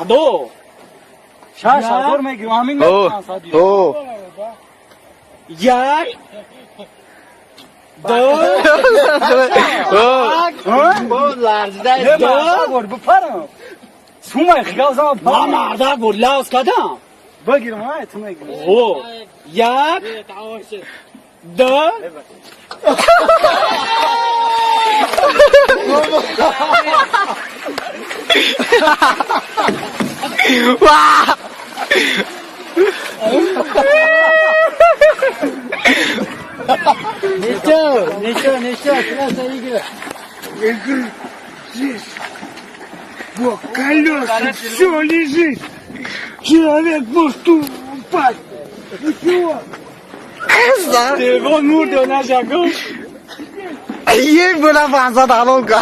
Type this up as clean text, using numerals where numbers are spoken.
Хадо. Şaşa görme ki amin ne Oh. sansa diyor. Oh. Yak. Do. Oh. Bu larzda Ne do. mağaza var bu para. Sumay xiyal zaman Ma para. marda bu Laos kadam. Bagir ma etme gir. O. Yak. Do. Wah. Neçe sıra sayı gir. Вот колеса, все лежит. Человек может упасть. Ничего. Telefon vurdu ona şaka. Ye buna fazla dalga.